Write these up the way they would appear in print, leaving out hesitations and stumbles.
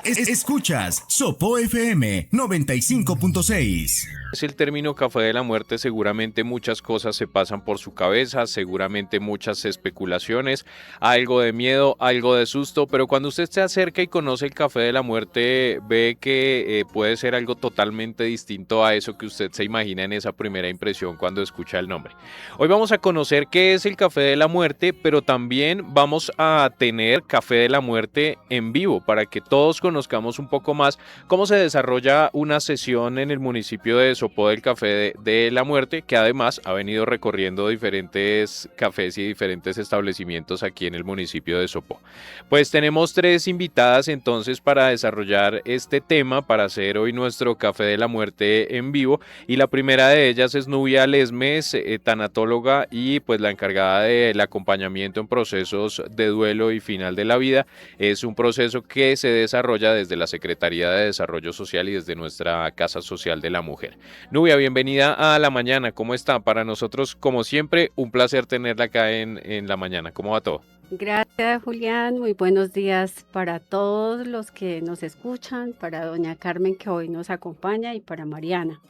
Escuchas Sopo FM 95.6. Es el término café de la muerte, seguramente muchas cosas se pasan por su cabeza, seguramente muchas especulaciones, algo de miedo, algo de susto, pero cuando usted se acerca y conoce el café de la muerte, ve que puede ser algo totalmente distinto a eso que usted se imagina en esa primera impresión cuando escucha el nombre. Hoy vamos a conocer qué es el café de la muerte, pero también vamos a tener café de la muerte en vivo para que todos conozcamos un poco más cómo se desarrolla una sesión en el municipio de Sopó del Café de la Muerte, que además ha venido recorriendo diferentes cafés y diferentes establecimientos aquí en el municipio de Sopó. Pues tenemos 3 invitadas entonces para desarrollar este tema, para hacer hoy nuestro Café de la Muerte en vivo, y la primera de ellas es Nubia Lesmes, tanatóloga y pues la encargada del acompañamiento en procesos de duelo y final de la vida. Es un proceso que se desarrolla desde la Secretaría de Desarrollo Social y desde nuestra Casa Social de la Mujer. Nubia, bienvenida a La Mañana, ¿cómo está? Para nosotros, como siempre, un placer tenerla acá en La Mañana. ¿Cómo va todo? Gracias, Julián. Muy buenos días para todos los que nos escuchan, para doña Carmen que hoy nos acompaña y para Mariana.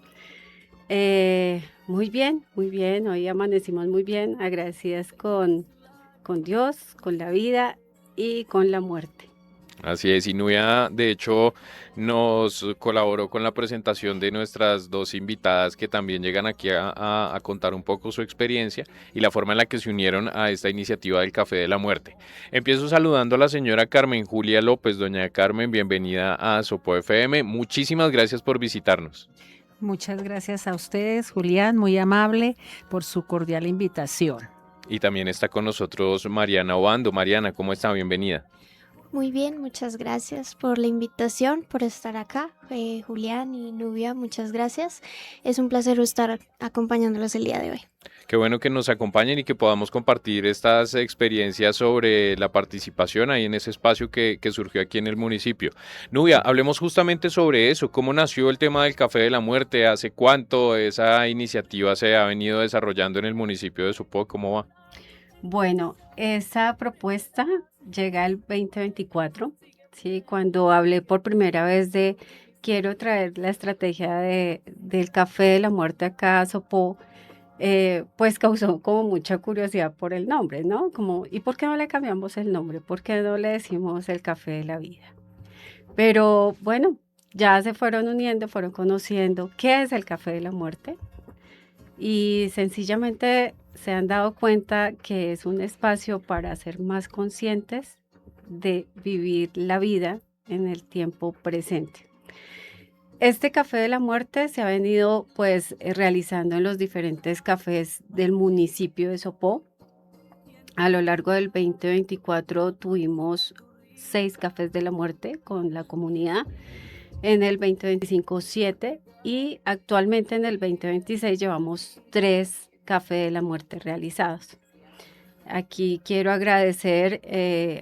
Muy bien, muy bien. Hoy amanecimos muy bien, agradecidas con Dios, con la vida y con la muerte. Así es, y Nubia, de hecho, nos colaboró con la presentación de nuestras 2 invitadas que también llegan aquí a contar un poco su experiencia y la forma en la que se unieron a esta iniciativa del Café de la Muerte. Empiezo saludando a la señora Carmen Julia López. Doña Carmen, bienvenida a Sopo FM. Muchísimas gracias por visitarnos. Muchas gracias a ustedes, Julián, muy amable por su cordial invitación. Y también está con nosotros Mariana Obando. Mariana, ¿cómo está? Bienvenida. Muy bien, muchas gracias por la invitación, por estar acá. Julián y Nubia, muchas gracias. Es un placer estar acompañándolos el día de hoy. Qué bueno que nos acompañen y que podamos compartir estas experiencias sobre la participación ahí en ese espacio que surgió aquí en el municipio. Nubia, hablemos justamente sobre eso. ¿Cómo nació el tema del Café de la Muerte? ¿Hace cuánto esa iniciativa se ha venido desarrollando en el municipio de Sopó? ¿Cómo va? Bueno, esa propuesta llega el 2024, ¿sí? Cuando hablé por primera vez de quiero traer la estrategia del café de la muerte acá a Sopó, pues causó como mucha curiosidad por el nombre, ¿no? Como, ¿y por qué no le cambiamos el nombre? ¿Por qué no le decimos el café de la vida? Pero bueno, ya se fueron uniendo, fueron conociendo qué es el café de la muerte y sencillamente se han dado cuenta que es un espacio para ser más conscientes de vivir la vida en el tiempo presente. Este café de la muerte se ha venido pues realizando en los diferentes cafés del municipio de Sopó. A lo largo del 2024 tuvimos 6 cafés de la muerte con la comunidad. En el 2025, 7 y actualmente en el 2026 llevamos 3 café de la muerte realizados. Aquí quiero agradecer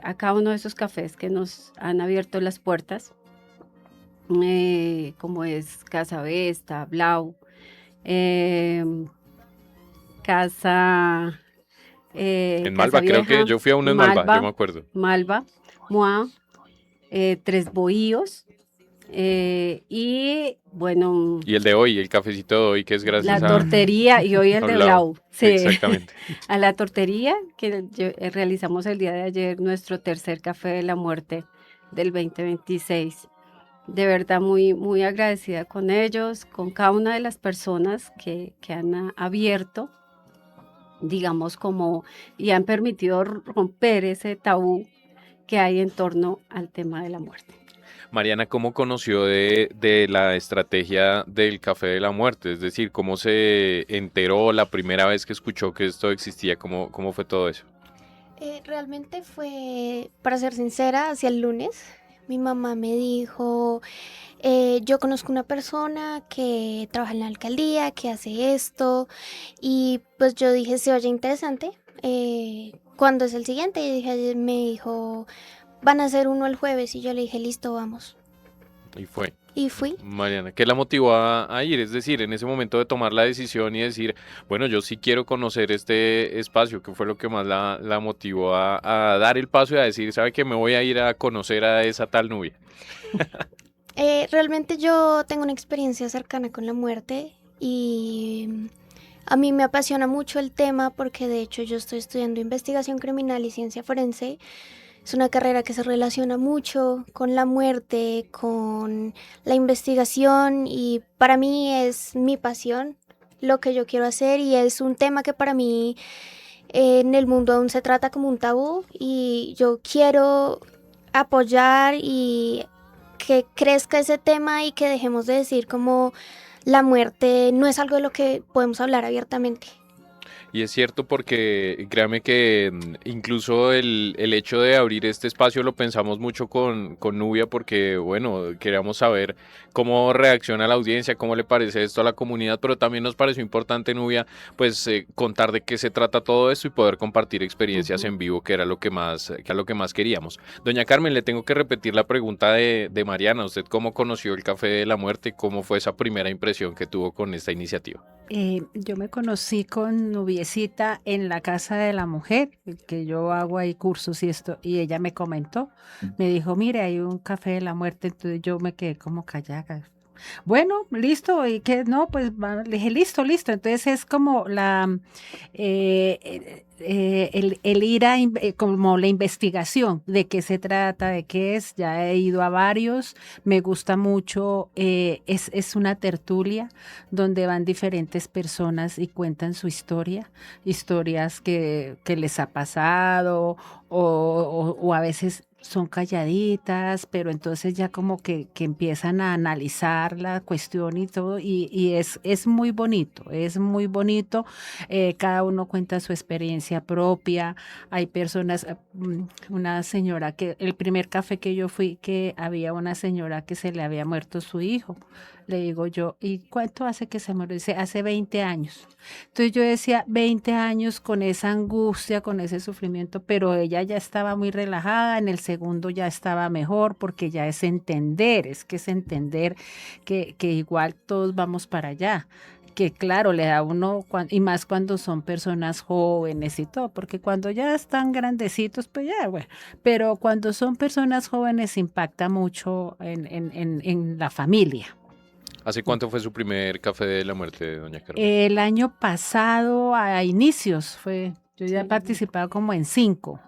a cada uno de esos cafés que nos han abierto las puertas, como es Casa Vesta, Blau, eh, Casa, En Casa Malva, creo que Vieja, yo fui a uno en Malva, yo me acuerdo. Malva, Moa, Tres Bohíos. Y bueno, Y el de hoy, el cafecito de hoy, que es gracias la a tortería y hoy el de Blau. Blau. Sí, Exactamente. a la tortería que realizamos el día de ayer, nuestro tercer café de la muerte del 2026. De verdad, muy, muy agradecida con ellos, con cada una de las personas que han abierto, digamos, como y han permitido romper ese tabú que hay en torno al tema de la muerte. Mariana, ¿cómo conoció de la estrategia del Café de la Muerte? Es decir, ¿cómo se enteró la primera vez que escuchó que esto existía? ¿Cómo fue todo eso? Realmente fue, para ser sincera, hacia el lunes. Mi mamá me dijo, yo conozco una persona que trabaja en la alcaldía, que hace esto, y pues yo dije, se oye interesante. ¿Cuándo es el siguiente? Me dijo, van a hacer uno el jueves, y yo le dije, listo, vamos. Y fue. y fui. Mariana, ¿qué la motivó a ir? Es decir, en ese momento de tomar la decisión y decir, bueno, yo sí quiero conocer este espacio, ¿qué fue lo que más la motivó a dar el paso y a decir, ¿sabe que me voy a ir a conocer a esa tal Nubia? Realmente yo tengo una experiencia cercana con la muerte y a mí me apasiona mucho el tema porque de hecho yo estoy estudiando investigación criminal y ciencia forense. Es una carrera que se relaciona mucho con la muerte, con la investigación y para mí es mi pasión, lo que yo quiero hacer y es un tema que para mí en el mundo aún se trata como un tabú y yo quiero apoyar y que crezca ese tema y que dejemos de decir como la muerte no es algo de lo que podemos hablar abiertamente. Y es cierto porque créame que incluso el hecho de abrir este espacio lo pensamos mucho con Nubia porque, bueno, queríamos saber cómo reacciona la audiencia, cómo le parece esto a la comunidad, pero también nos pareció importante, Nubia, pues contar de qué se trata todo esto y poder compartir experiencias Ujú. en vivo, que era lo que más queríamos. Doña Carmen, le tengo que repetir la pregunta de Mariana. ¿Usted cómo conoció el Café de la Muerte? ¿Cómo fue esa primera impresión que tuvo con esta iniciativa? Yo me conocí con Nubiecita en la Casa de la Mujer, que yo hago ahí cursos y esto, y ella me comentó, me dijo, mire, hay un café de la muerte, entonces yo me quedé como callada. Bueno, listo, y que no, pues le dije, listo, listo. Entonces es como el ir como la investigación de qué se trata, de qué es. Ya he ido a varios, me gusta mucho, es una tertulia donde van diferentes personas y cuentan su historia, historias que les ha pasado o a veces son calladitas, pero entonces ya como que empiezan a analizar la cuestión y todo, y es muy bonito, es muy bonito. Cada uno cuenta su experiencia propia. Hay personas, una señora que, el primer café que yo fui, que había una señora que se le había muerto su hijo. Le digo yo, ¿y cuánto hace que se murió? Dice, hace 20 años. Entonces yo decía, 20 años con esa angustia, con ese sufrimiento, pero ella ya estaba muy relajada, en el segundo ya estaba mejor, porque ya es que es entender que igual todos vamos para allá. Que claro, le da a uno, y más cuando son personas jóvenes y todo, porque cuando ya están grandecitos, pues ya, bueno, pero cuando son personas jóvenes impacta mucho en la familia. ¿Hace cuánto fue su primer Café de la Muerte, doña Carmen? El año pasado, a inicios, yo ya he Sí. participado como en cinco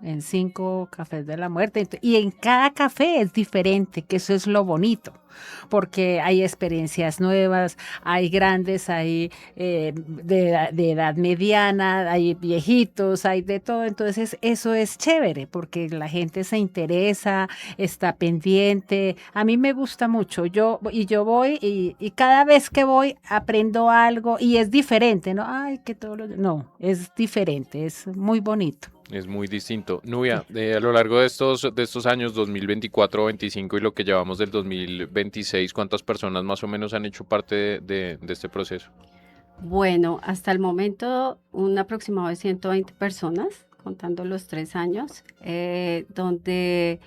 cafés de la muerte, y en cada café es diferente, que eso es lo bonito, porque hay experiencias nuevas, hay grandes, hay de edad mediana, hay viejitos, hay de todo, entonces eso es chévere, porque la gente se interesa, está pendiente. A mí me gusta mucho. Yo voy y cada vez que voy aprendo algo y es diferente, ¿no? Ay, que todo lo... No, es diferente, es muy bonito. Es muy distinto. Nubia, Sí. a lo largo de estos años 2024, 25 y lo que llevamos del 2026, ¿cuántas personas más o menos han hecho parte de este proceso? Bueno, hasta el momento un aproximado de 120 personas, contando los 3 años, donde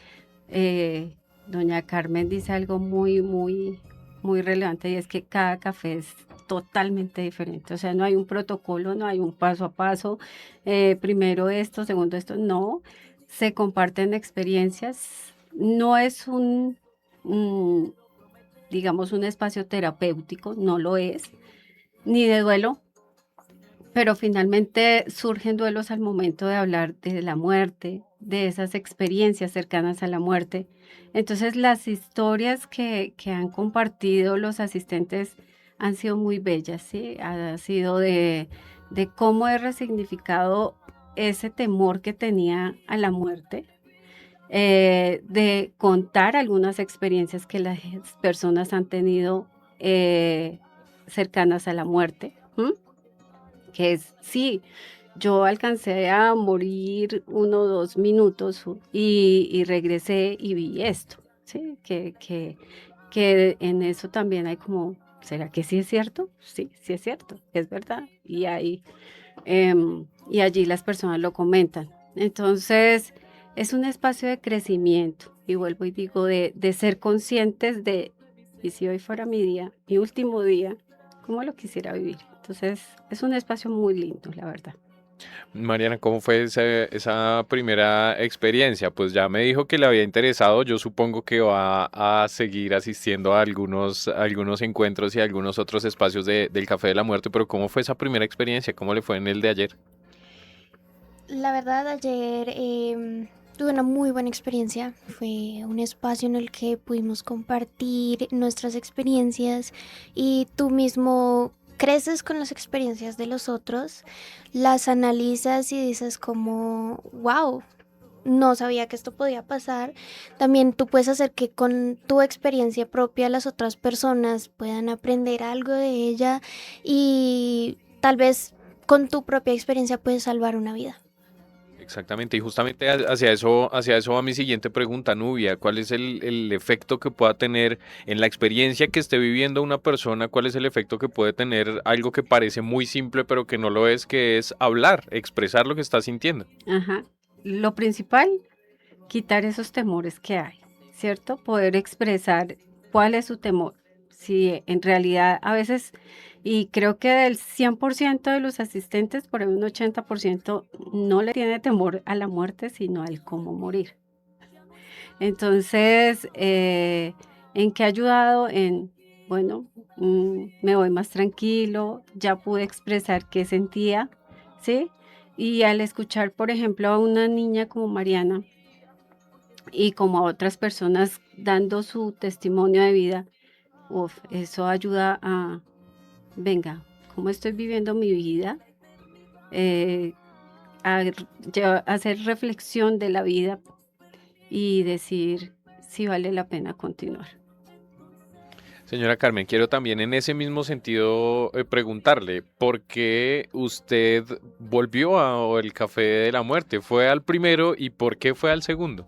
doña Carmen dice algo muy, muy, muy relevante y es que cada café es totalmente diferente. O sea, no hay un protocolo, no hay un paso a paso, primero esto, segundo esto, no. Se comparten experiencias. No es un, digamos, un espacio terapéutico, no lo es, ni de duelo, pero finalmente surgen duelos al momento de hablar de la muerte, de esas experiencias cercanas a la muerte. Entonces, las historias que han compartido los asistentes han sido muy bellas, ¿sí? Ha sido de cómo he resignificado ese temor que tenía a la muerte, de contar algunas experiencias que las personas han tenido cercanas a la muerte. ¿M? Que es, sí, yo alcancé a morir 1 o 2 minutos y regresé y vi esto, ¿sí? Que en eso también hay como, ¿será que sí es cierto? Sí, sí es cierto, es verdad. Y allí las personas lo comentan. Entonces, es un espacio de crecimiento y vuelvo y digo, de ser conscientes Y si hoy fuera mi día, mi último día, ¿cómo lo quisiera vivir? Entonces, es un espacio muy lindo, la verdad. Mariana, ¿cómo fue esa primera experiencia? Pues ya me dijo que le había interesado, yo supongo que va a seguir asistiendo a algunos encuentros y a algunos otros espacios del Café de la Muerte, pero ¿cómo fue esa primera experiencia? ¿Cómo le fue en el de ayer? La verdad, ayer tuve una muy buena experiencia. Fue un espacio en el que pudimos compartir nuestras experiencias y tú mismo creces con las experiencias de los otros, las analizas y dices como, wow, no sabía que esto podía pasar. También tú puedes hacer que con tu experiencia propia las otras personas puedan aprender algo de ella y tal vez con tu propia experiencia puedes salvar una vida. Exactamente, y justamente hacia eso va mi siguiente pregunta, Nubia. ¿Cuál es el efecto que pueda tener en la experiencia que esté viviendo una persona? ¿Cuál es el efecto que puede tener algo que parece muy simple pero que no lo es, que es hablar, expresar lo que está sintiendo? Ajá. Lo principal, quitar esos temores que hay, ¿cierto? Poder expresar cuál es su temor. Si en realidad a veces, y creo que del 100% de los asistentes, por ahí un 80% no le tiene temor a la muerte, sino al cómo morir. Entonces, ¿en qué ha ayudado? Bueno, me voy más tranquilo, ya pude expresar qué sentía, ¿sí? Y al escuchar, por ejemplo, a una niña como Mariana y como a otras personas dando su testimonio de vida, uf, eso ayuda a, venga, ¿cómo estoy viviendo mi vida? Eh, hacer reflexión de la vida y decir si vale la pena continuar. Señora Carmen, quiero también en ese mismo sentido preguntarle, ¿por qué usted volvió al Café de la Muerte? ¿Fue al primero y por qué fue al segundo?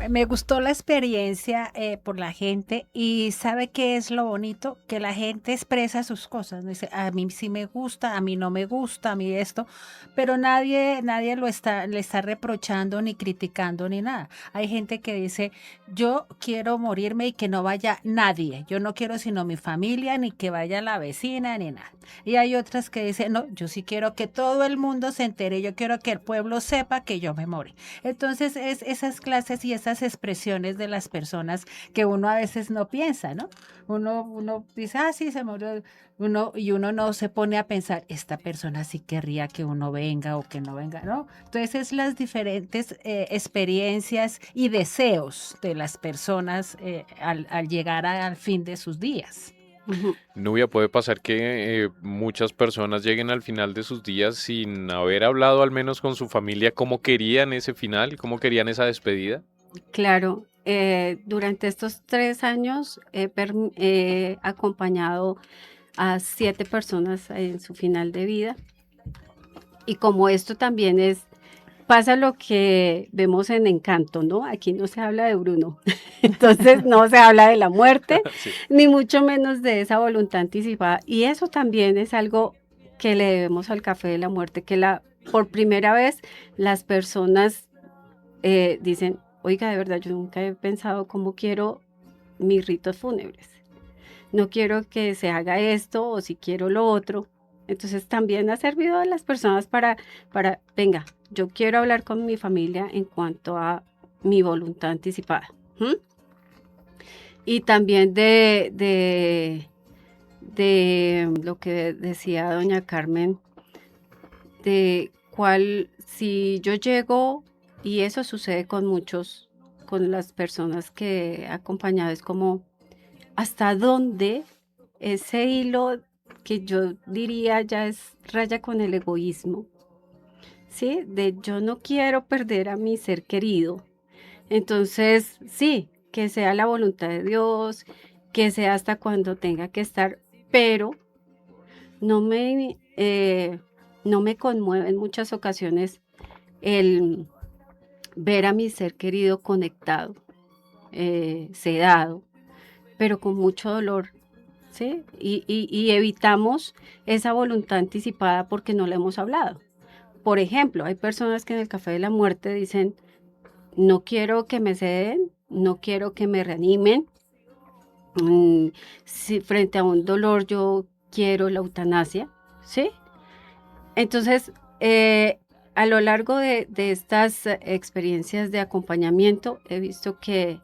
Me gustó la experiencia por la gente y sabe qué es lo bonito, que la gente expresa sus cosas, ¿no? Dice, a mí sí me gusta, a mí no me gusta, a mí esto, pero nadie le está reprochando ni criticando ni nada. Hay gente que dice, yo quiero morirme y que no vaya nadie, yo no quiero sino mi familia, ni que vaya la vecina, ni nada. Y hay otras que dicen, no, yo sí quiero que todo el mundo se entere, yo quiero que el pueblo sepa que yo me morí. Entonces es esas clases y esas expresiones de las personas que uno a veces no piensa, ¿no? Uno dice, ah, sí, se murió. Uno no se pone a pensar, esta persona sí querría que uno venga o que no venga, ¿no? Entonces es las diferentes experiencias y deseos de las personas al llegar al fin de sus días. Ujú. Nubia, puede pasar que muchas personas lleguen al final de sus días sin haber hablado al menos con su familia cómo querían ese final, cómo querían esa despedida. Claro, durante estos 3 años he acompañado a 7 personas en su final de vida y como esto también pasa lo que vemos en Encanto, ¿no? Aquí no se habla de Bruno, entonces no se habla de la muerte, Sí. ni mucho menos de esa voluntad anticipada. Y eso también es algo que le debemos al Café de la Muerte, que por primera vez las personas dicen, oiga, de verdad, yo nunca he pensado cómo quiero mis ritos fúnebres. No quiero que se haga esto o si quiero lo otro. Entonces también ha servido a las personas venga, yo quiero hablar con mi familia en cuanto a mi voluntad anticipada. ¿M? Y también de lo que decía doña Carmen, de si yo llego, y eso sucede con las personas que he acompañado, es como, ¿hasta dónde ese hilo que yo diría ya es raya con el egoísmo? ¿Sí? De yo no quiero perder a mi ser querido. Entonces, sí, que sea la voluntad de Dios, que sea hasta cuando tenga que estar, pero no no me conmueve en muchas ocasiones el ver a mi ser querido conectado, sedado, pero con mucho dolor, ¿sí? Y evitamos esa voluntad anticipada porque no la hemos hablado. Por ejemplo, hay personas que en el Café de la Muerte dicen, no quiero que me ceden, no quiero que me reanimen, Mm, si frente a un dolor yo quiero la eutanasia, ¿sí? Entonces, a lo largo de estas experiencias de acompañamiento, he visto que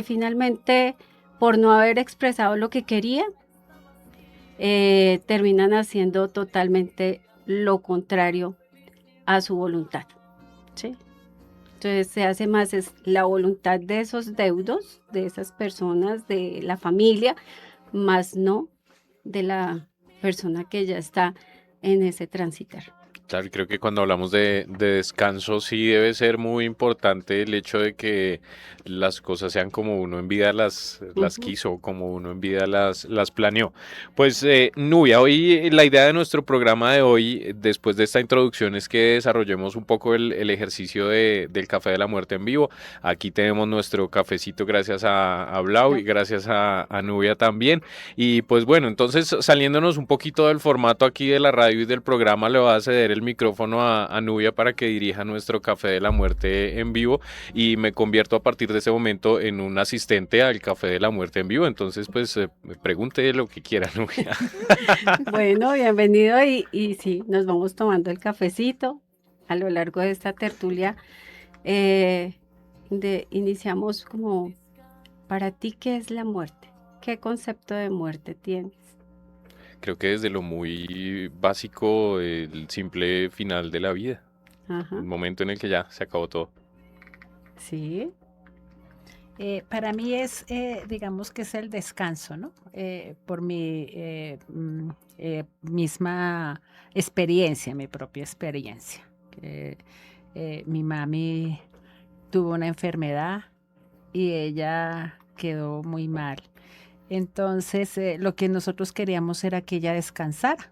finalmente, por no haber expresado lo que quería, terminan haciendo totalmente lo contrario a su voluntad, ¿sí? Entonces se hace más es la voluntad de esos deudos, de esas personas, de la familia, más no de la persona que ya está en ese transitar. Claro, y creo que cuando hablamos de descanso sí debe ser muy importante el hecho de que las cosas sean como uno en vida las Ujú. quiso, como uno en vida las planeó. Pues Nubia, hoy la idea de nuestro programa de hoy, después de esta introducción, es que desarrollemos un poco el ejercicio del café de la muerte en vivo. Aquí tenemos nuestro cafecito gracias a Blau y gracias a Nubia también. Y pues bueno, entonces saliéndonos un poquito del formato aquí de la radio y del programa, le va a ceder el micrófono a Nubia para que dirija nuestro Café de la Muerte en vivo y me convierto a partir de ese momento en un asistente al Café de la Muerte en vivo. Entonces, pues pregunte lo que quiera, Nubia. Bueno, bienvenido y sí, nos vamos tomando el cafecito a lo largo de esta tertulia. Iniciamos como, para ti, ¿qué es la muerte? ¿Qué concepto de muerte tienes? Creo que desde lo muy básico, el simple final de la vida, el Ajá, momento en el que ya se acabó todo. sí, Para mí es, digamos que es el descanso, ¿no? Por mi misma experiencia, mi propia experiencia. Mi mami tuvo una enfermedad y ella quedó muy mal. Entonces, lo que nosotros queríamos era que ella descansara,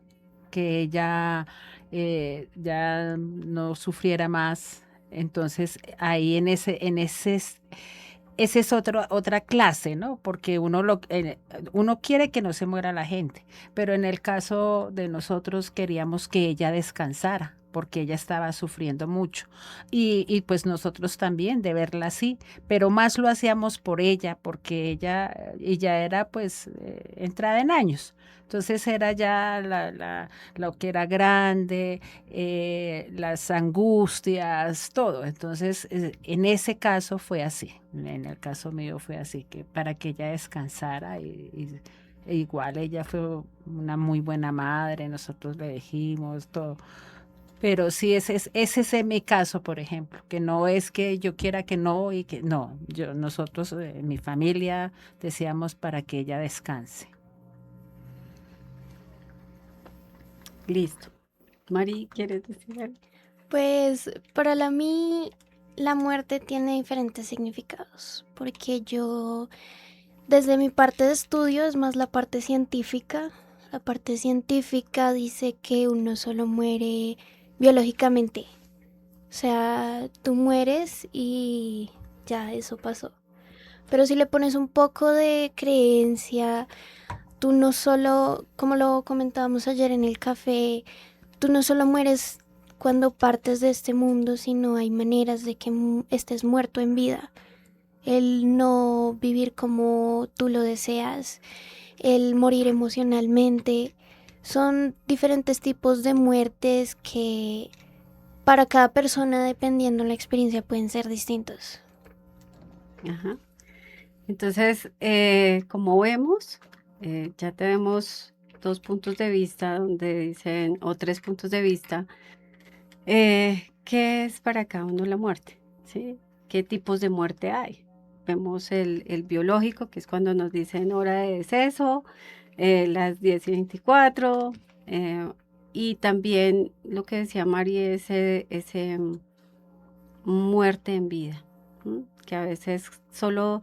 que ella ya no sufriera más. Entonces, ahí ese es otra clase, ¿no? Porque uno quiere que no se muera la gente, pero en el caso de nosotros queríamos que ella descansara, porque ella estaba sufriendo mucho. Y pues nosotros también, de verla así, pero más lo hacíamos por ella, porque ella era pues entrada en años. Entonces era ya lo que era grande, las angustias, todo. Entonces, en ese caso fue así, en el caso mío fue así, que para que ella descansara e igual ella fue una muy buena madre, nosotros le dijimos todo. Pero sí, ese es mi caso, por ejemplo, que no es que yo quiera que no y que no, nosotros, mi familia, decíamos para que ella descanse. listo. Mari, ¿quieres decir algo? Pues para mí la muerte tiene diferentes significados, porque yo desde mi parte de estudio es más la parte científica. La parte científica dice que uno solo muere biológicamente. O sea, tú mueres y ya eso pasó. Pero si le pones un poco de creencia, tú no solo, como lo comentábamos ayer en el café, tú no solo mueres cuando partes de este mundo, sino hay maneras de que estés muerto en vida. El no vivir como tú lo deseas, el morir emocionalmente. Son diferentes tipos de muertes que para cada persona, dependiendo la experiencia, pueden ser distintos. Ajá. Entonces, como vemos, ya tenemos dos puntos de vista donde dicen, o tres puntos de vista, ¿qué es para cada uno la muerte? ¿Sí? ¿Qué tipos de muerte hay? Vemos el biológico, que es cuando nos dicen hora de deceso, las 10:24, y también lo que decía Mari, ese muerte en vida, ¿m? Que a veces solo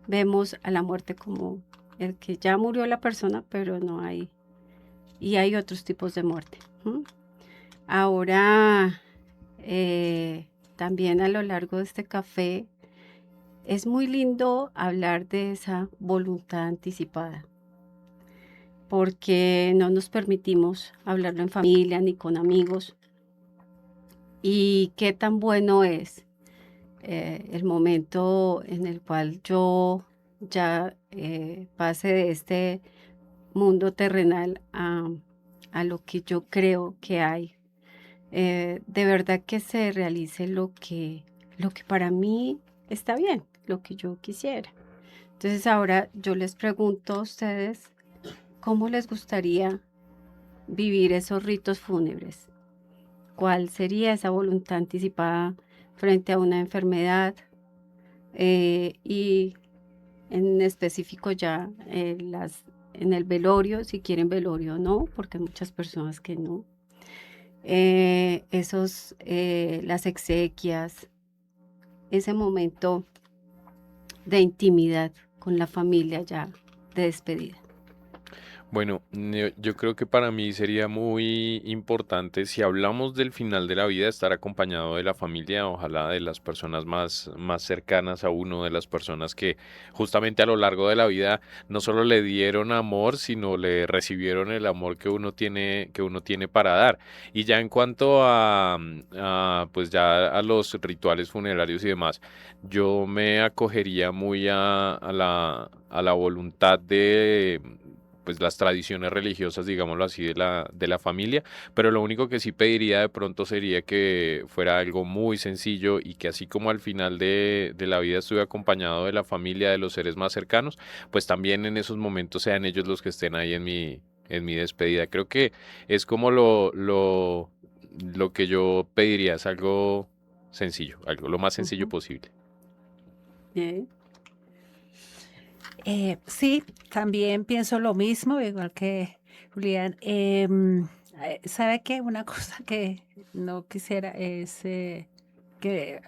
vemos a la muerte como el que ya murió la persona, pero no hay, y hay otros tipos de muerte. ¿M? Ahora, también a lo largo de este café, es muy lindo hablar de esa voluntad anticipada, porque no nos permitimos hablarlo en familia ni con amigos. Y qué tan bueno es el momento en el cual yo ya pase de este mundo terrenal a lo que yo creo que hay. De verdad que se realice lo que para mí está bien, lo que yo quisiera. Entonces ahora yo les pregunto a ustedes, ¿cómo les gustaría vivir esos ritos fúnebres? ¿Cuál sería esa voluntad anticipada frente a una enfermedad? Y en específico ya en el velorio, si quieren velorio o no, porque hay muchas personas que no. Las exequias, ese momento de intimidad con la familia ya de despedida. Bueno, yo creo que para mí sería muy importante, si hablamos del final de la vida, estar acompañado de la familia, ojalá de las personas más cercanas a uno, de las personas que justamente a lo largo de la vida no solo le dieron amor, sino le recibieron el amor que uno tiene para dar. Y ya en cuanto pues ya a los rituales funerarios y demás, yo me acogería muy a la voluntad de pues las tradiciones religiosas, digámoslo así, de la familia, pero lo único que sí pediría de pronto sería que fuera algo muy sencillo y que así como al final de la vida estuve acompañado de la familia, de los seres más cercanos, pues también en esos momentos sean ellos los que estén ahí en mi despedida. Creo que es como lo que yo pediría, es algo sencillo, algo lo más sencillo Ujú. posible. Bien. Sí, también pienso lo mismo, igual que Julián. ¿Sabe qué? Una cosa que no quisiera es que,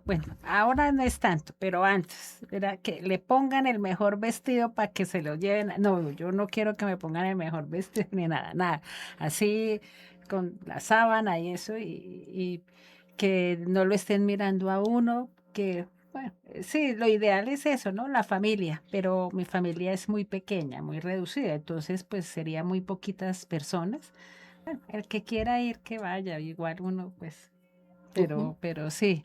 bueno, ahora no es tanto, pero antes, era que le pongan el mejor vestido para que se lo lleven. No, yo no quiero que me pongan el mejor vestido ni nada, nada. Así con la sábana y eso, y que no lo estén mirando a uno, que bueno, sí, lo ideal es eso, ¿no? La familia, pero mi familia es muy pequeña, muy reducida, entonces pues sería muy poquitas personas. Bueno, el que quiera ir, que vaya, igual uno pues, Ujú. pero sí,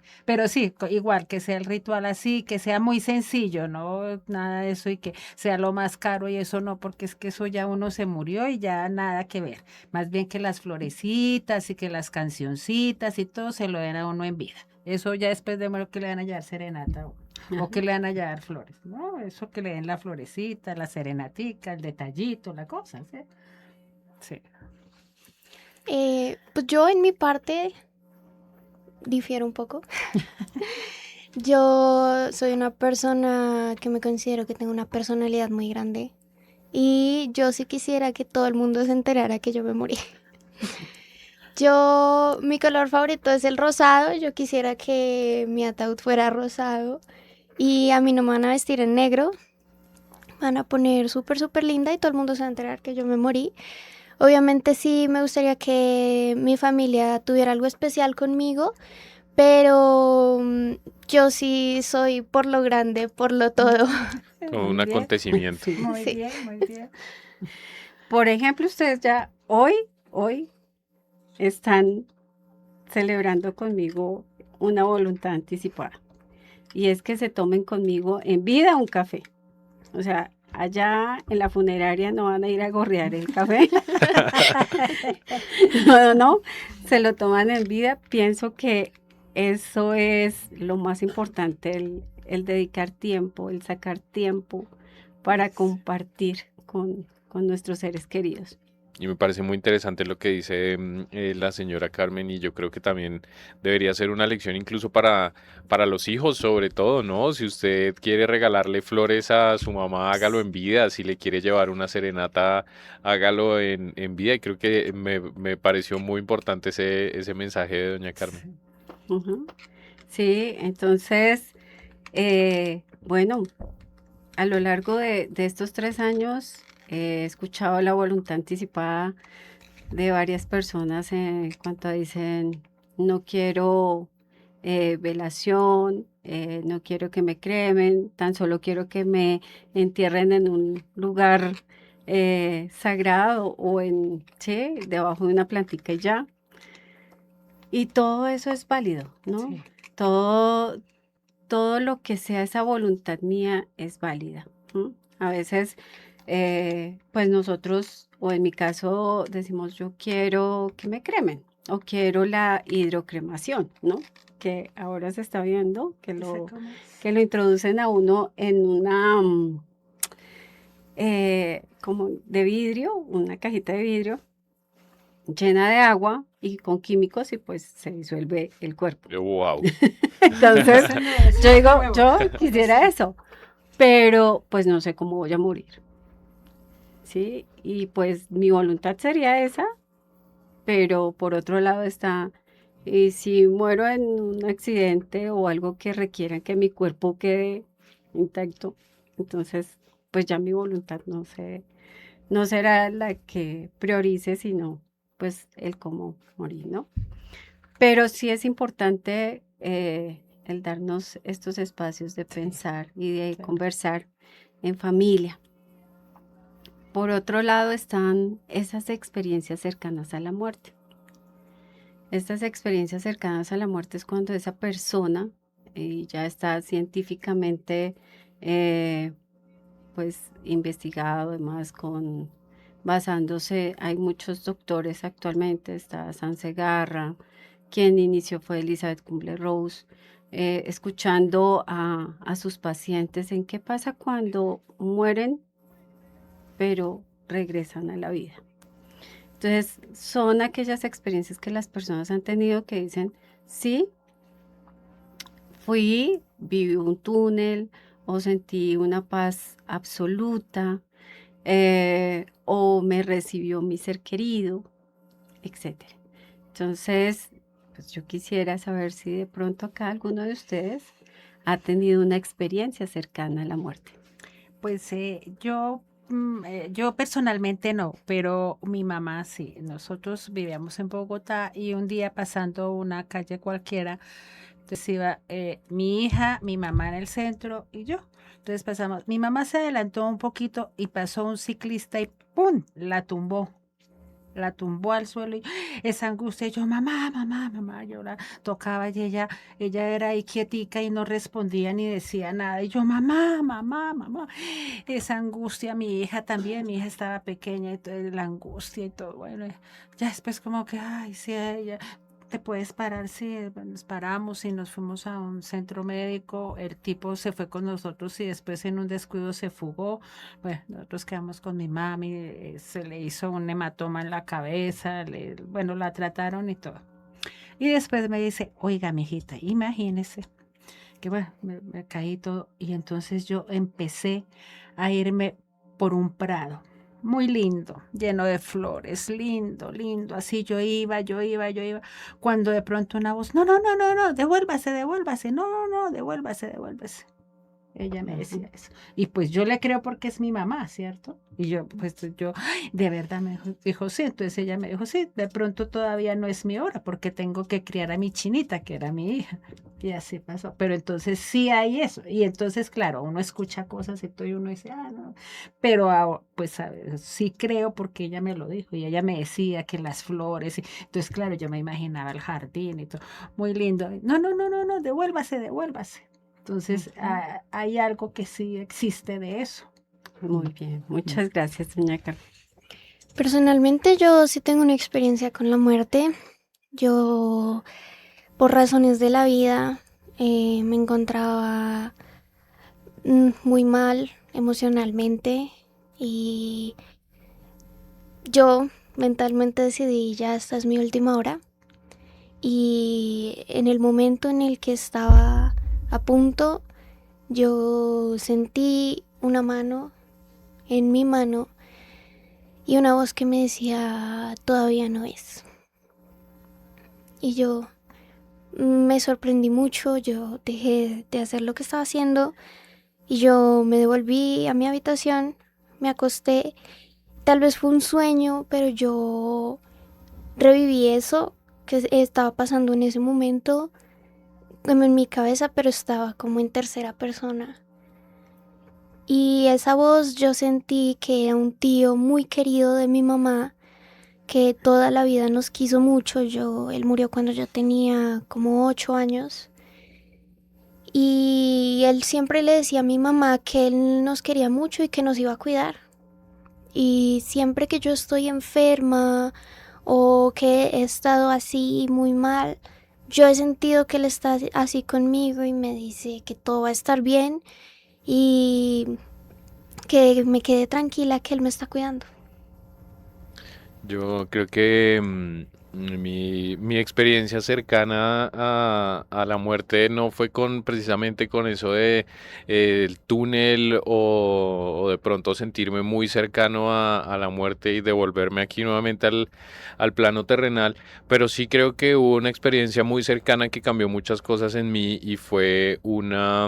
igual que sea el ritual así, que sea muy sencillo, no nada de eso y que sea lo más caro y eso no, porque es que eso ya uno se murió y ya nada que ver. Más bien que las florecitas y que las cancioncitas y todo se lo den a uno en vida. Eso ya después de lo que le van a llevar serenata a uno, o que le van a llevar flores, ¿no? Eso que le den la florecita, la serenatica, el detallito, la cosa, ¿sí? Sí. Pues yo en mi parte difiero un poco. Yo soy una persona que me considero que tengo una personalidad muy grande y yo sí quisiera que todo el mundo se enterara que yo me morí. Mi color favorito es el rosado, yo quisiera que mi ataúd fuera rosado y a mí no me van a vestir en negro, me van a poner súper, súper linda y todo el mundo se va a enterar que yo me morí. Obviamente sí me gustaría que mi familia tuviera algo especial conmigo, pero yo sí soy por lo grande, por lo todo. Como un Muy bien, acontecimiento. Sí. muy Sí. bien, muy bien. Por ejemplo, ustedes ya hoy están celebrando conmigo una voluntad anticipada. Y es que se tomen conmigo en vida un café. O sea, allá en la funeraria no van a ir a gorrear el café. No, no, no. Se lo toman en vida. Pienso que eso es lo más importante, el dedicar tiempo, el sacar tiempo para compartir con nuestros seres queridos. Y me parece muy interesante lo que dice la señora Carmen y yo creo que también debería ser una lección incluso para los hijos sobre todo, ¿no? Si usted quiere regalarle flores a su mamá, hágalo en vida, si le quiere llevar una serenata, hágalo en vida y creo que me pareció muy importante ese mensaje de doña Carmen. Ujú. Sí, entonces, bueno, a lo largo de estos 3 años he escuchado la voluntad anticipada de varias personas en cuanto a dicen, no quiero velación, no quiero que me cremen, tan solo quiero que me entierren en un lugar sagrado o sí, debajo de una plantica y ya. Y todo eso es válido, ¿no? Sí. Todo, todo lo que sea esa voluntad mía es válida. ¿M? A veces, pues nosotros, o en mi caso, decimos yo quiero que me cremen o quiero la hidrocremación, ¿no? Que ahora se está viendo que lo introducen a uno en una como de vidrio, una cajita de vidrio llena de agua y con químicos y pues se disuelve el cuerpo. Wow. Entonces, Eso no es yo digo, nuevo. yo quisiera eso, pero pues no sé cómo voy a morir, ¿sí? Y pues mi voluntad sería esa, pero por otro lado está, y si muero en un accidente o algo que requiera que mi cuerpo quede intacto, entonces pues ya mi voluntad no será la que priorice, sino pues el cómo morir, ¿no? Pero sí es importante el darnos estos espacios de Sí, pensar y de claro. conversar en familia. Por otro lado están esas experiencias cercanas a la muerte. Estas experiencias cercanas a la muerte es cuando esa persona ya está científicamente eh, pues investigado además basándose, hay muchos doctores actualmente, está Sansegarra, quien inició fue Elizabeth Kubler-Ross, escuchando a sus pacientes en qué pasa cuando mueren, pero regresan a la vida. Entonces, son aquellas experiencias que las personas han tenido que dicen, sí, viví un túnel o sentí una paz absoluta, o me recibió mi ser querido, etcétera. Entonces, pues yo quisiera saber si de pronto acá alguno de ustedes ha tenido una experiencia cercana a la muerte. Pues yo personalmente no, pero mi mamá sí. Nosotros vivíamos en Bogotá y un día pasando una calle cualquiera, entonces iba mi hija, mi mamá en el centro y yo. Entonces pasamos, mi mamá se adelantó un poquito y pasó un ciclista y ¡pum! La tumbó al suelo y esa angustia, y yo, mamá, mamá, mamá, yo la tocaba y ella era ahí quietica y no respondía ni decía nada. Y yo, mamá, mamá, mamá, esa angustia, mi hija también, mi hija estaba pequeña y la angustia y todo, bueno, ya después como que, ay, sí, ella, te puedes parar, sí, bueno, nos paramos y nos fuimos a un centro médico, el tipo se fue con nosotros y después en un descuido se fugó. Bueno, nosotros quedamos con mi mami, se le hizo un hematoma en la cabeza, bueno, la trataron y todo. Y después me dice, oiga, mijita, imagínese que bueno, me caí todo y entonces yo empecé a irme por un prado. Muy lindo, lleno de flores, lindo, lindo. Así yo iba, cuando de pronto una voz, no, no, no, no, no, devuélvase, devuélvase, no, no, no, devuélvase, devuélvase. Ella me Ujú. decía eso. Y pues yo le creo porque es mi mamá, ¿cierto? Y yo, pues yo, "Ay, de verdad me dijo, sí. Entonces ella me dijo, sí, de pronto todavía no es mi hora porque tengo que criar a mi chinita, que era mi hija. Y así pasó. Pero entonces sí hay eso. Y entonces, claro, uno escucha cosas y todo y uno dice, ah, no. Pero pues sí creo porque ella me lo dijo y ella me decía que las flores. Entonces, claro, yo me imaginaba el jardín y todo. Muy lindo. No, no, no, no, no, devuélvase, devuélvase. Entonces, Ujú. hay algo que sí existe de eso. Muy bien, muchas gracias, doña Carmen. Personalmente yo sí tengo una experiencia con la muerte. Yo, por razones de la vida, me encontraba muy mal emocionalmente y yo mentalmente decidí ya esta es mi última hora y en el momento en el que estaba a punto yo sentí una mano en mi mano y una voz que me decía todavía no es. Y yo me sorprendí mucho, yo dejé de hacer lo que estaba haciendo y yo me devolví a mi habitación, me acosté. Tal vez fue un sueño, pero yo reviví eso que estaba pasando en ese momento como en mi cabeza, pero estaba como en tercera persona. Y esa voz yo sentí que era un tío muy querido de mi mamá, que toda la vida nos quiso mucho. Él murió cuando yo tenía como 8 años. y él siempre le decía a mi mamá que él nos quería mucho y que nos iba a cuidar. Y siempre que yo estoy enferma o que he estado así muy mal, yo he sentido que él está así conmigo y me dice que todo va a estar bien y que me quede tranquila que él me está cuidando. Yo creo que mi experiencia cercana a la muerte no fue precisamente con eso de el túnel o de pronto sentirme muy cercano a la muerte y devolverme aquí nuevamente al plano terrenal, pero sí creo que hubo una experiencia muy cercana que cambió muchas cosas en mí y fue una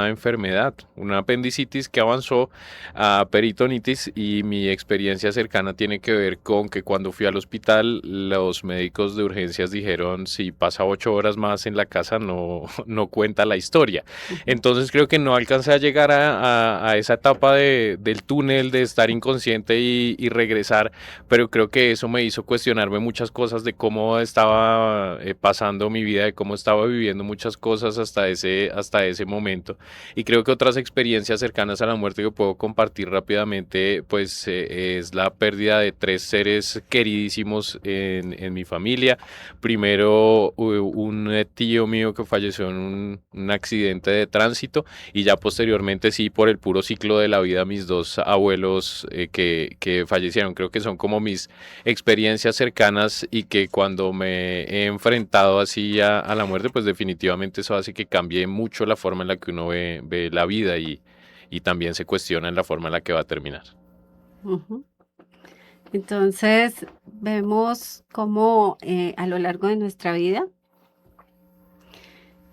enfermedad, una apendicitis que avanzó a peritonitis, y mi experiencia cercana tiene que ver con que cuando fui al hospital los médicos de urgencias dijeron si pasa 8 horas más en la casa no, no cuenta la historia. Ujú. Entonces creo que no alcancé a llegar a esa etapa del túnel, de estar inconsciente y regresar, pero creo que eso me hizo cuestionarme muchas cosas de cómo estaba pasando mi vida, de cómo estaba viviendo muchas cosas hasta ese momento. Y creo que otras experiencias cercanas a la muerte que puedo compartir rápidamente, pues es la pérdida de 3 seres queridísimos en mi familia. Primero, un tío mío que falleció en un accidente de tránsito, y ya posteriormente, sí, por el puro ciclo de la vida, mis dos abuelos que fallecieron. Creo que son como mis experiencias cercanas y que cuando me he enfrentado así a la muerte, pues definitivamente eso hace que cambie mucho la forma en la que uno ve la vida y también se cuestiona en la forma en la que va a terminar. Ujú. Entonces, vemos cómo a lo largo de nuestra vida,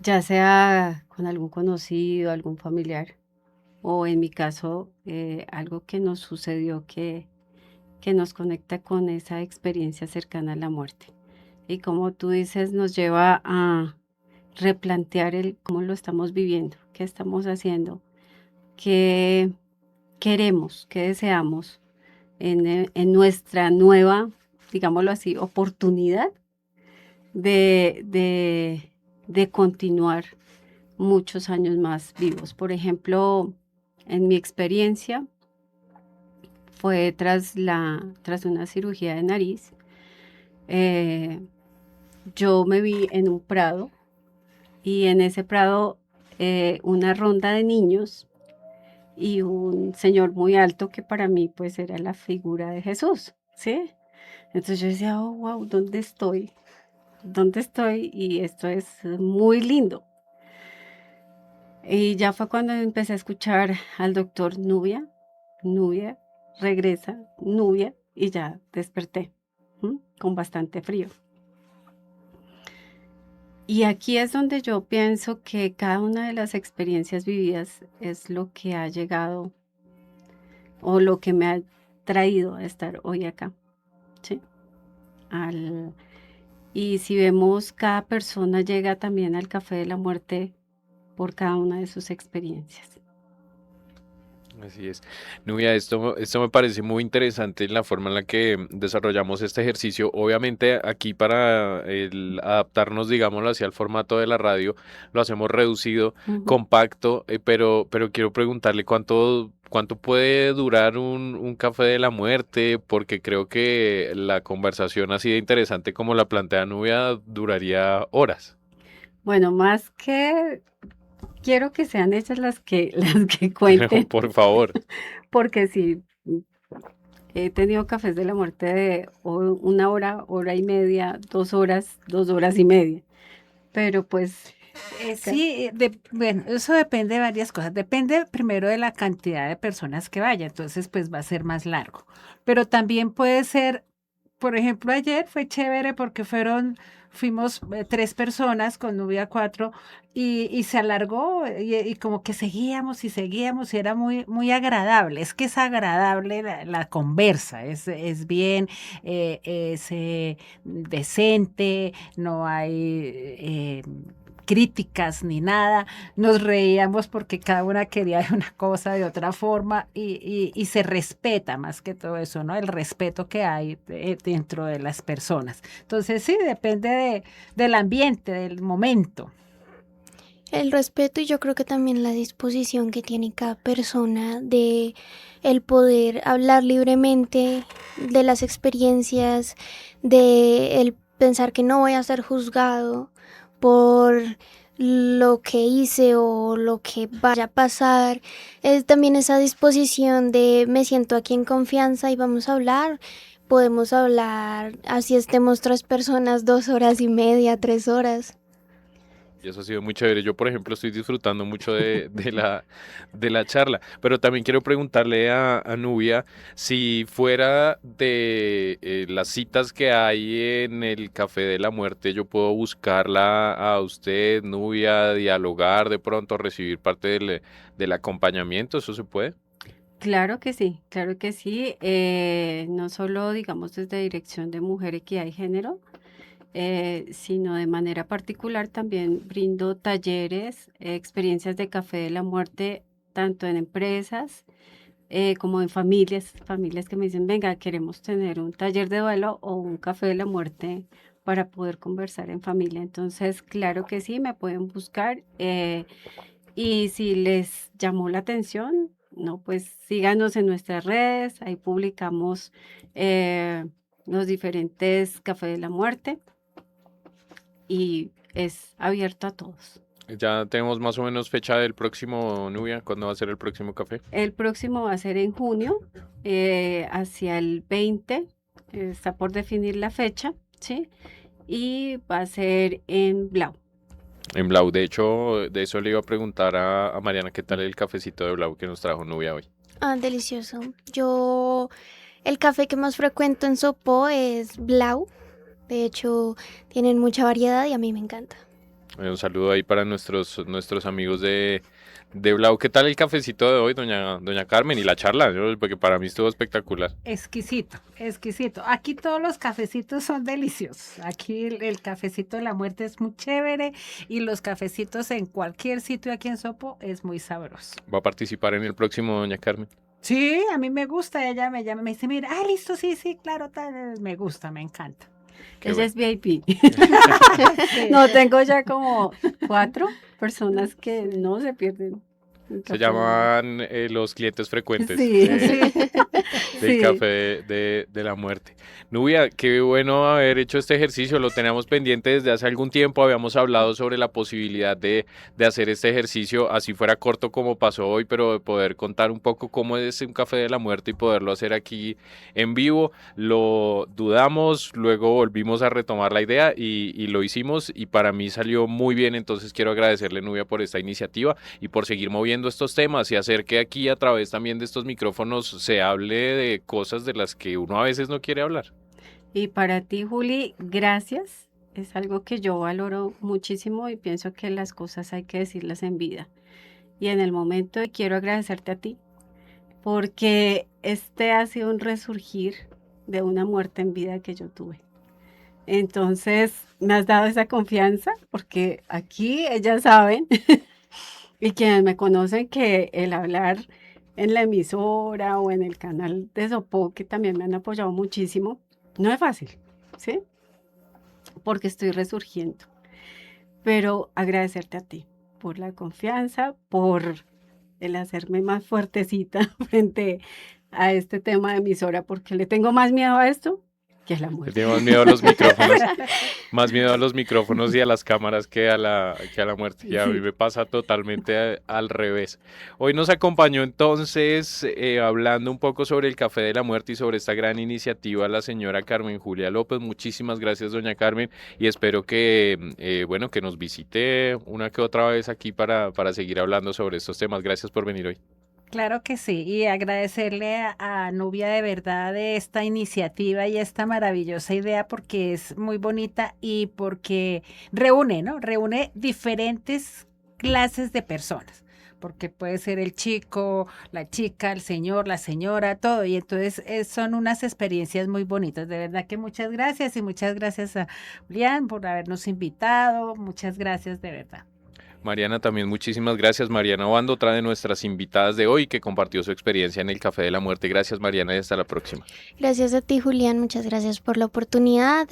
ya sea con algún conocido, algún familiar, o en mi caso, algo que nos sucedió que nos conecta con esa experiencia cercana a la muerte. Y como tú dices, nos lleva a replantear el cómo lo estamos viviendo, qué estamos haciendo, qué queremos, qué deseamos en nuestra nueva, digámoslo así, oportunidad de, de continuar muchos años más vivos. Por ejemplo, en mi experiencia fue tras una cirugía de nariz. eh, yo me vi en un prado y en ese prado una ronda de niños y un señor muy alto que para mí pues era la figura de Jesús, ¿sí? Entonces yo decía, oh, wow, ¿dónde estoy? ¿Dónde estoy? Y esto es muy lindo. Y ya fue cuando empecé a escuchar al doctor Nubia, Nubia, regresa, Nubia, y ya desperté, con bastante frío. Y aquí es donde yo pienso que cada una de las experiencias vividas es lo que ha llegado o lo que me ha traído a estar hoy acá, ¿sí? Al, y si vemos, cada persona llega también al café de la muerte por cada una de sus experiencias. Así es. Nubia, esto me parece muy interesante en la forma en la que desarrollamos este ejercicio. Obviamente aquí para adaptarnos, digámoslo, hacia el formato de la radio, lo hacemos reducido, Ujú. compacto, pero quiero preguntarle cuánto puede durar un café de la muerte, porque creo que la conversación así de interesante como la plantea Nubia duraría horas. Bueno, más que quiero que sean ellas las que cuenten, Por favor. porque sí, he tenido cafés de la muerte de una hora, hora y media, 2 horas, 2 horas y media, pero pues, ca- Sí, bueno, eso depende de varias cosas. Depende primero de la cantidad de personas que vaya, entonces pues va a ser más largo. Pero también puede ser, por ejemplo, ayer fue chévere porque fuimos 3 personas con Nubia 4 y se alargó y como que seguíamos y era muy, muy agradable. Es que es agradable la conversa, es bien, es decente, no hay críticas ni nada, nos reíamos porque cada una quería de una cosa de otra forma y se respeta más que todo eso, ¿no? El respeto que hay dentro de las personas. Entonces sí, depende del ambiente, del momento. El respeto y yo creo que también la disposición que tiene cada persona de el poder hablar libremente de las experiencias, de el pensar que no voy a ser juzgado por lo que hice o lo que vaya a pasar. Es también esa disposición de me siento aquí en confianza y vamos a hablar. Podemos hablar así estemos 3 personas, 2 horas y media, 3 horas. Y eso ha sido muy chévere. Yo, por ejemplo, estoy disfrutando mucho de la charla, pero también quiero preguntarle a Nubia si fuera de las citas que hay en el Café de la Muerte, yo puedo buscarla a usted, Nubia, dialogar, de pronto recibir parte del acompañamiento, ¿eso se puede? Claro que sí, claro que sí. No solo, digamos, desde Dirección de Mujer, Equidad y Género, sino de manera particular también brindo talleres, experiencias de Café de la Muerte, tanto en empresas como en familias, familias que me dicen, venga, queremos tener un taller de duelo o un Café de la Muerte para poder conversar en familia. Entonces, claro que sí, me pueden buscar. Y si les llamó la atención, no, pues síganos en nuestras redes, ahí publicamos eh, los diferentes Café de la Muerte y es abierto a todos. Ya tenemos más o menos fecha del próximo, Nubia, ¿cuándo va a ser el próximo café? El próximo va a ser en junio, hacia el 20, está por definir la fecha, ¿sí? Y va a ser en Blau. En Blau, de hecho, de eso le iba a preguntar a Mariana qué tal el cafecito de Blau que nos trajo Nubia hoy. Delicioso. El café que más frecuento en Sopó es Blau. De hecho, tienen mucha variedad y a mí me encanta. Un saludo ahí para nuestros amigos de Blau. ¿Qué tal el cafecito de hoy, doña Carmen? Y la charla, porque para mí estuvo espectacular. Exquisito, exquisito. Aquí todos los cafecitos son deliciosos. Aquí el cafecito de la muerte es muy chévere y los cafecitos en cualquier sitio aquí en Sopo es muy sabroso. ¿Va a participar en el próximo, doña Carmen? Sí, a mí me gusta. Ella me llama, me dice, mira, listo, sí, sí, claro, tal. Me gusta, me encanta. Qué Ella bueno. es VIP. Sí. No, tengo ya como 4 personas que no se pierden un Se café. llaman los clientes frecuentes Sí, del sí. café de la muerte. Nubia, qué bueno haber hecho este ejercicio, lo teníamos pendiente desde hace algún tiempo, habíamos hablado sobre la posibilidad de hacer este ejercicio, así fuera corto como pasó hoy, pero de poder contar un poco cómo es un café de la muerte y poderlo hacer aquí en vivo. Lo dudamos, luego volvimos a retomar la idea y lo hicimos y para mí salió muy bien, entonces quiero agradecerle, Nubia, por esta iniciativa y por seguir moviendo estos temas y hacer que aquí a través también de estos micrófonos se hable de cosas de las que uno a veces no quiere hablar. Y para ti, Juli, gracias. Es algo que yo valoro muchísimo y pienso que las cosas hay que decirlas en vida. Y en el momento quiero agradecerte a ti, porque este ha sido un resurgir de una muerte en vida que yo tuve. Entonces, me has dado esa confianza, porque aquí ellas saben, y quienes me conocen, que el hablar en la emisora o en el canal de Sopó, que también me han apoyado muchísimo, no es fácil, ¿sí? Porque estoy resurgiendo. Pero agradecerte a ti por la confianza, por el hacerme más fuertecita frente a este tema de emisora, porque le tengo más miedo a esto que a la Le muerte. tenemos miedo a los micrófonos, más miedo a los micrófonos y a las cámaras que a la muerte. Y a mí Sí. me pasa totalmente al revés. Hoy nos acompañó entonces, hablando un poco sobre el Café de la Muerte y sobre esta gran iniciativa, la señora Carmen Julia López. Muchísimas gracias, doña Carmen, y espero que, bueno, que nos visite una que otra vez aquí para seguir hablando sobre estos temas. Gracias por venir hoy. Claro que sí, y agradecerle a Nubia de verdad de esta iniciativa y esta maravillosa idea porque es muy bonita y porque reúne, ¿no? Reúne diferentes clases de personas, porque puede ser el chico, la chica, el señor, la señora, todo, y entonces son unas experiencias muy bonitas. De verdad que muchas gracias y muchas gracias a Julián por habernos invitado, muchas gracias de verdad. Mariana, también muchísimas gracias. Mariana Obando, otra de nuestras invitadas de hoy, que compartió su experiencia en el Café de la Muerte. Gracias, Mariana, y hasta la próxima. Gracias a ti, Julián. Muchas gracias por la oportunidad.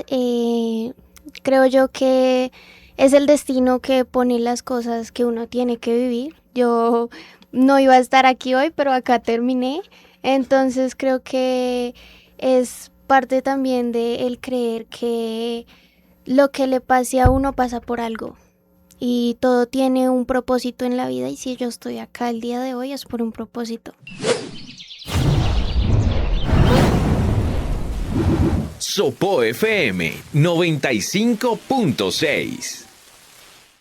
Creo yo que es el destino que pone las cosas que uno tiene que vivir. Yo no iba a estar aquí hoy, pero acá terminé. Entonces creo que es parte también de el creer que lo que le pase a uno pasa por algo. Y todo tiene un propósito en la vida, y si yo estoy acá el día de hoy es por un propósito. Sopó FM 95.6.